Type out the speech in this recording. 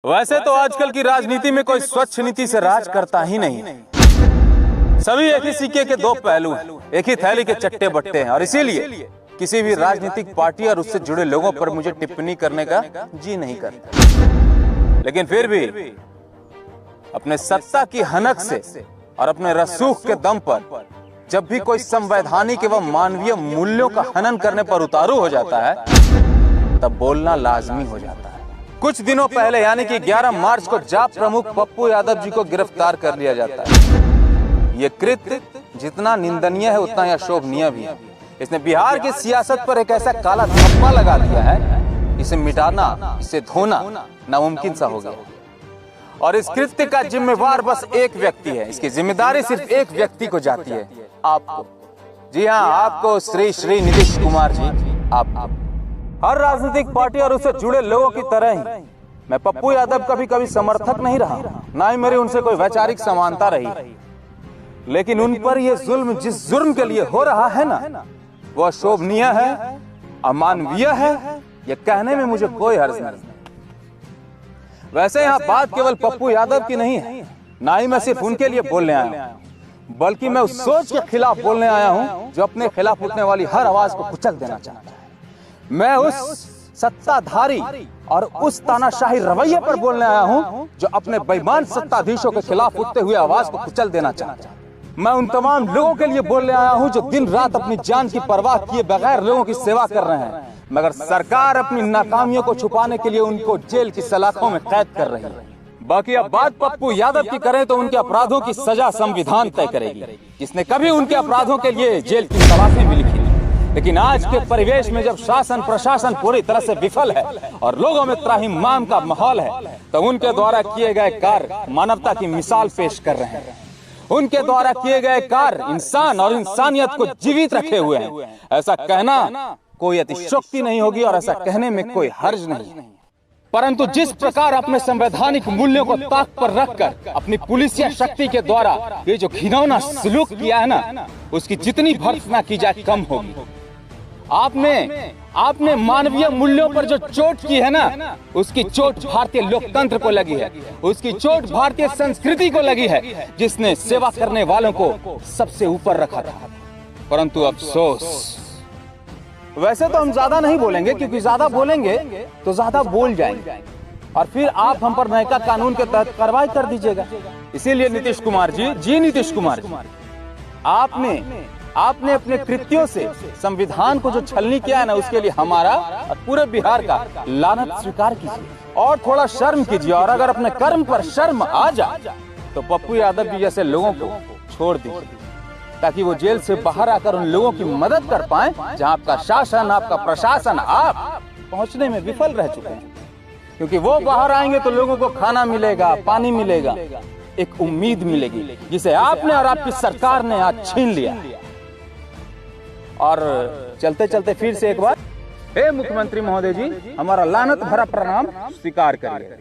वैसे तो आजकल की राजनीति में कोई स्वच्छ नीति से राज करता ही नहीं। सभी एक ही सिक्के के दो पहलू हैं, एक ही थैली के चट्टे बट्टे हैं, और इसीलिए किसी भी राजनीतिक पार्टी और उससे जुड़े लोगों पर मुझे टिप्पणी करने का जी नहीं करता। लेकिन फिर भी अपने सत्ता की हनक से और अपने रसूख के दम पर जब भी कोई संवैधानिक एवं मानवीय मूल्यों का हनन करने पर उतारू हो जाता है, तब बोलना लाजमी हो जाता है। कुछ दिनों पहले यानी कि 11 मार्च को जाप प्रमुख पप्पू यादव जी को गिरफ्तार कर लिया जाता है। ये कृत्य जितना निंदनीय है उतना ही अशोभनीय भी है। इसने बिहार की सियासत पर एक ऐसा काला धब्बा लगा दिया है, इसे मिटाना, इसे धोना नामुमकिन सा हो गया। और इस कृत्य का जिम्मेवार बस एक व्यक्ति है। इसकी जिम्मेदारी सिर्फ एक व्यक्ति को जाती है, आपको। जी हाँ, आपको श्री नीतीश कुमार जी, आपको। हर राजनीतिक पार्टी और उससे जुड़े लोगों की तरह ही मैं पप्पू यादव का भी कभी समर्थक नहीं रहा, ना ही मेरी उनसे कोई वैचारिक समानता रही। लेकिन उन पर यह जुल्म जिस जुर्म के लिए हो रहा है ना, वो अशोभनीय है, अमानवीय है, यह कहने में मुझे कोई हर्ज नहीं। वैसे यहाँ बात केवल पप्पू यादव की नहीं है, ना ही मैं सिर्फ उनके लिए बोलने आया हूँ, बल्कि मैं उस सोच के खिलाफ बोलने आया हूँ जो अपने खिलाफ उठने वाली हर आवाज को कुचल देना चाहता है। मैं उस सत्ताधारी और उस तानाशाही रवैये पर बोलने आया हूं जो अपने बेईमान सत्ताधीशों के खिलाफ उठते हुए आवाज को कुचल देना चाहता है। मैं उन तमाम लोगों के लिए बोलने आया हूं जो दिन रात अपनी जान की परवाह किए बगैर लोगों की सेवा कर रहे हैं, मगर सरकार अपनी नाकामियों को छुपाने के लिए उनको जेल की सलाखों में कैद कर रही है। बाकी अब बात पप्पू यादव की करें तो उनके अपराधों की सजा संविधान तय करेगी, जिसने कभी उनके अपराधों के लिए जेल की सलाखें भी लिखी। लेकिन आज के परिवेश में जब शासन प्रशासन पूरी तरह से विफल है और लोगों में त्राहिमाम का माहौल है, तो उनके द्वारा किए गए कार्य मानवता की मिसाल पेश कर रहे हैं। उनके द्वारा किए गए कार्य इंसान और इंसानियत को जीवित रखे हुए हैं। ऐसा कहना कोई अतिशयोक्ति नहीं होगी और ऐसा कहने में कोई हर्ज नहीं। परंतु जिस प्रकार अपने संवैधानिक मूल्यों को ताक पर रखकर अपनी पुलिसिया शक्ति के द्वारा ये जो घिनौना सलूक किया है ना, उसकी जितनी भर्त्सना की जाए कम होगी। आपने मानवीय मूल्यों पर जो चोट की है ना, उसकी चोट भारतीय लोकतंत्र को लगी है, उसकी चोट भारतीय संस्कृति को लगी है, जिसने सेवा करने वालों को सबसे ऊपर रखा था। परंतु अफसोस, वैसे तो हम ज्यादा नहीं बोलेंगे, क्योंकि ज्यादा बोलेंगे तो ज्यादा बोल जाएंगे और फिर आप हम पर नयका कानून के तहत कार्रवाई कर दीजिएगा। इसीलिए नीतीश कुमार जी, नीतीश कुमार जी, आपने अपने कृत्यों से संविधान को जो छलनी किया है ना, उसके लिए हमारा और पूरे बिहार का लानत स्वीकार कीजिए और थोड़ा शर्म कीजिए। और अगर अपने कर्म पर शर्म आ जाए तो पप्पू यादव जी जैसे लोगों को छोड़ दीजिए, ताकि वो जेल से बाहर आकर उन लोगों की मदद कर पाए जहां आपका शासन, आपका प्रशासन, आप पहुंचने में विफल रह चुके हैं। क्योंकि वो बाहर आएंगे तो लोगों को खाना मिलेगा, पानी मिलेगा, एक उम्मीद मिलेगी, जिसे आपने और आपकी सरकार ने आज छीन लिया। और चलते चलते फिर से एक बार, हे मुख्यमंत्री महोदय जी, हमारा लानत भरा प्रणाम स्वीकार करिए।